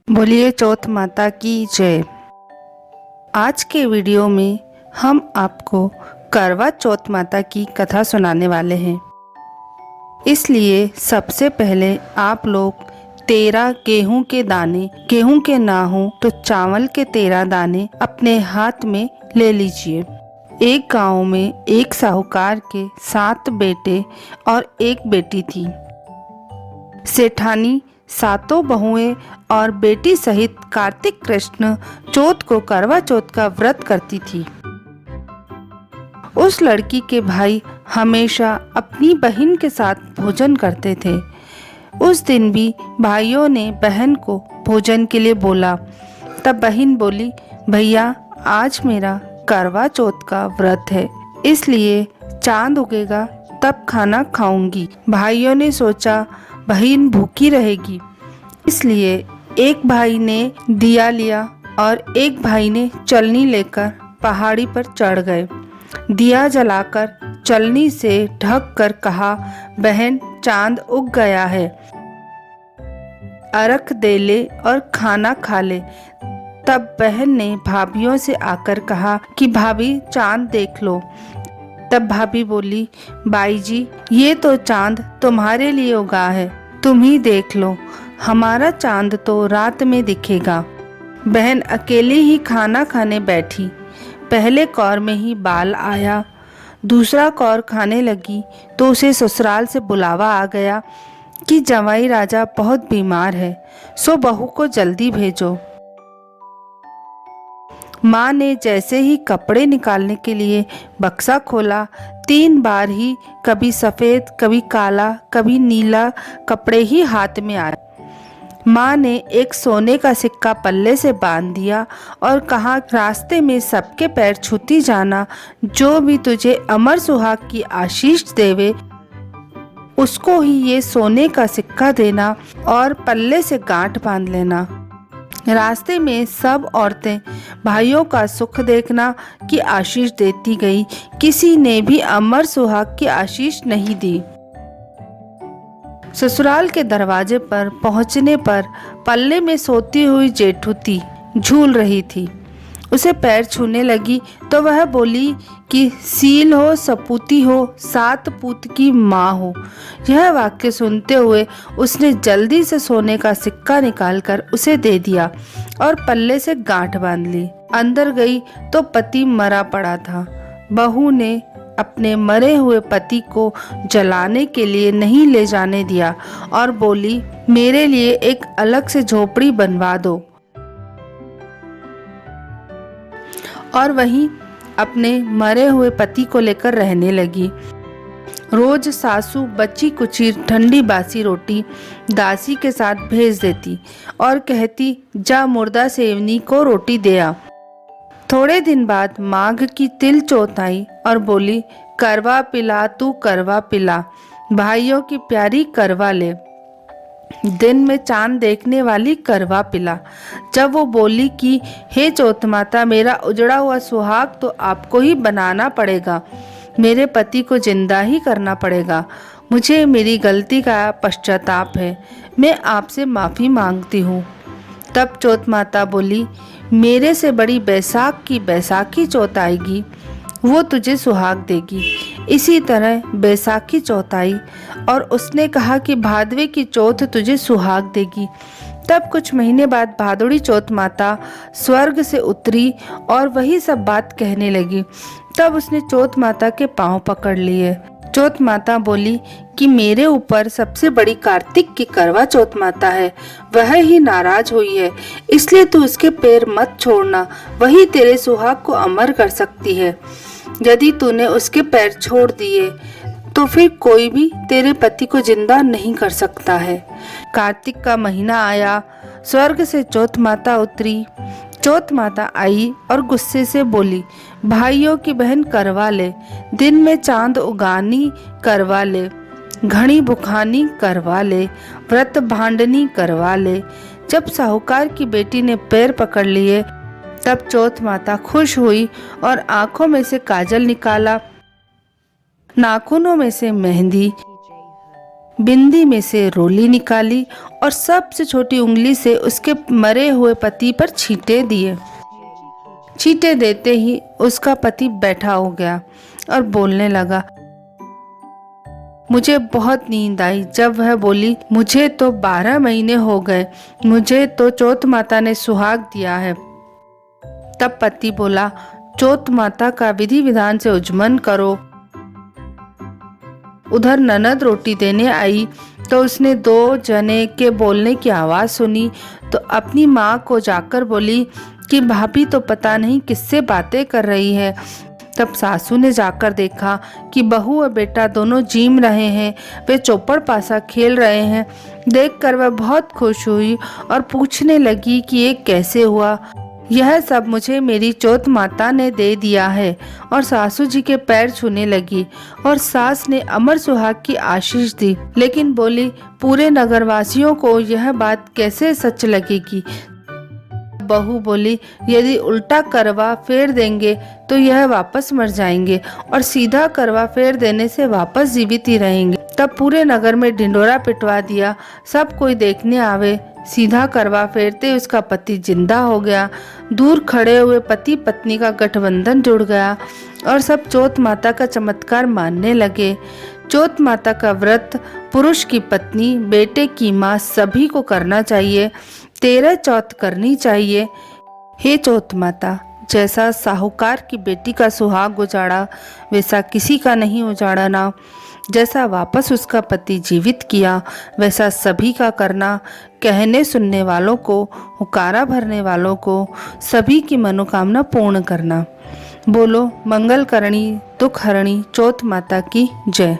बोलिए चौथ माता की जय। आज के वीडियो में हम आपको करवा चौथ माता की कथा सुनाने वाले हैं। इसलिए सबसे पहले आप लोग 13 गेहूं के दाने, गेहूं के ना हो तो चावल के 13 दाने अपने हाथ में ले लीजिए। एक गांव में एक साहूकार के 7 बेटे और एक बेटी थी। सेठानी सातों बहुएं और बेटी सहित कार्तिक कृष्ण चौथ को करवा चौथ का व्रत करती थी। उस लड़की के भाई हमेशा अपनी बहन के साथ भोजन करते थे। उस दिन भी भाइयों ने बहन को भोजन के लिए बोला। तब बहन बोली, भैया आज मेरा करवा चौथ का व्रत है, इसलिए चांद उगेगा तब खाना खाऊंगी। भाइयों ने सोचा बहन भूखी रहेगी, इसलिए एक भाई ने दिया लिया और एक भाई ने चलनी लेकर पहाड़ी पर चढ़ गए। दिया जलाकर चलनी से ढक कर कहा, बहन चांद उग गया है, अर्घ दे ले और खाना खा ले। तब बहन ने भाभियों से आकर कहा कि भाभी चांद देख लो। तब भाभी बोली, बाई जी ये तो चांद तुम्हारे लिए उगा है, तुम ही देख लो, हमारा चांद तो रात में दिखेगा। बहन अकेली ही खाना खाने बैठी। पहले कौर में ही बाल आया। दूसरा कौर खाने लगी तो उसे ससुराल से बुलावा आ गया कि जवाई राजा बहुत बीमार है, सो बहू को जल्दी भेजो। माँ ने जैसे ही कपड़े निकालने के लिए बक्सा खोला, 3 बार ही कभी सफ़ेद, कभी काला, कभी नीला कपड़े ही हाथ में आए। माँ ने एक सोने का सिक्का पल्ले से बांध दिया और कहा, रास्ते में सबके पैर छूती जाना, जो भी तुझे अमर सुहाग की आशीष देवे उसको ही ये सोने का सिक्का देना और पल्ले से गांठ बांध लेना। रास्ते में सब औरतें भाइयों का सुख देखना की आशीष देती गई, किसी ने भी अमर सुहाग की आशीष नहीं दी। ससुराल के दरवाजे पर पहुंचने पर पल्ले में सोती हुई जेठूती झूल रही थी। उसे पैर छूने लगी तो वह बोली कि सील हो सपूती हो, 7 पूत की माँ हो। यह वाक्य सुनते हुए उसने जल्दी से सोने का सिक्का निकालकर उसे दे दिया और पल्ले से गांठ बांध ली। अंदर गई तो पति मरा पड़ा था। बहू ने अपने मरे हुए पति को जलाने के लिए नहीं ले जाने दिया और बोली, मेरे लिए एक अलग से झोपड़ी बनवा दो। और वहीं अपने मरे हुए पति को लेकर रहने लगी। रोज सासू बची कुची ठंडी बासी रोटी दासी के साथ भेज देती और कहती, जा मुर्दा सेवनी को रोटी दे आ। थोड़े दिन बाद माघ की तिल चौथ आई और बोली, करवा पिला तू करवा पिला, भाइयों की प्यारी करवा ले, दिन में चांद देखने वाली करवा पिला। जब वो बोली कि हे चौथ माता, मेरा उजड़ा हुआ सुहाग तो आपको ही बनाना पड़ेगा, मेरे पति को जिंदा ही करना पड़ेगा, मुझे मेरी गलती का पश्चाताप है, मैं आपसे माफ़ी मांगती हूँ। तब चौथ माता बोली, मेरे से बड़ी बैसाख की बैसाखी चौथ आएगी, वो तुझे सुहाग देगी। इसी तरह बैसाखी चौथ आई और उसने कहा कि भादवे की चौथ तुझे सुहाग देगी। तब कुछ महीने बाद भादुड़ी चौथ माता स्वर्ग से उतरी और वही सब बात कहने लगी। तब उसने चौथ माता के पांव पकड़ लिए। चौथ माता बोली कि मेरे ऊपर सबसे बड़ी कार्तिक की करवा चौथ माता है, वह ही नाराज हुई है, इसलिए तू उसके पैर मत छोड़ना, वही तेरे सुहाग को अमर कर सकती है। यदि तूने उसके पैर छोड़ दिए तो फिर कोई भी तेरे पति को जिंदा नहीं कर सकता है। कार्तिक का महीना आया, स्वर्ग से चौथ माता उतरी। चौथ माता आई और गुस्से से बोली, भाइयों की बहन करवा ले, दिन में चांद उगानी करवा ले, घड़ी बुखानी करवा ले, व्रत भांडनी करवा ले। जब साहूकार की बेटी ने पैर पकड़ लिए तब चौथ माता खुश हुई और आंखों में से काजल निकाला, नाखूनों में से मेहंदी, बिंदी में से रोली निकाली और सबसे छोटी उंगली से उसके मरे हुए पति पर छींटे दिए। छींटे देते ही उसका पति बैठा हो गया और बोलने लगा। मुझे बहुत नींद आई जब वह बोली, मुझे तो 12 महीने हो गए, मुझे तो चौथ माता ने सुहाग दिया है। तब पति बोला, चौथ माता का विधि विधान से उज्जमन करो। उधर ननद रोटी देने आई तो उसने 2 जने के बोलने की आवाज़ सुनी तो अपनी माँ को जाकर बोली कि भाभी तो पता नहीं किससे बातें कर रही है। तब सासू ने जाकर देखा कि बहू और बेटा दोनों जीम रहे हैं, वे चौपड़ पासा खेल रहे हैं। देखकर वह बहुत खुश हुई और पूछने लगी कि ये कैसे हुआ। यह सब मुझे मेरी चौथ माता ने दे दिया है। और सासू जी के पैर छूने लगी और सास ने अमर सुहाग की आशीष दी, लेकिन बोली, पूरे नगरवासियों को यह बात कैसे सच लगेगी। बहू बोली, यदि उल्टा करवा फेर देंगे तो यह वापस मर जाएंगे और सीधा करवा फेर देने से वापस जीवित ही रहेंगे। तब पूरे नगर में ढिंडोरा पिटवा दिया, सब कोई देखने आवे। सीधा करवा फेरते उसका पति जिंदा हो गया। दूर खड़े हुए पति पत्नी का गठबंधन जुड़ गया और सब चौथ माता का चमत्कार मानने लगे। चौथ माता का व्रत पुरुष की पत्नी, बेटे की माँ सभी को करना चाहिए। 13 चौथ करनी चाहिए। हे चौथ माता, जैसा साहूकार की बेटी का सुहाग उजाड़ा वैसा किसी का नहीं उजाड़ा ना। जैसा वापस उसका पति जीवित किया वैसा सभी का करना। कहने सुनने वालों को, हुकारा भरने वालों को, सभी की मनोकामना पूर्ण करना। बोलो मंगल करणी दुख हरणी चौथ माता की जय।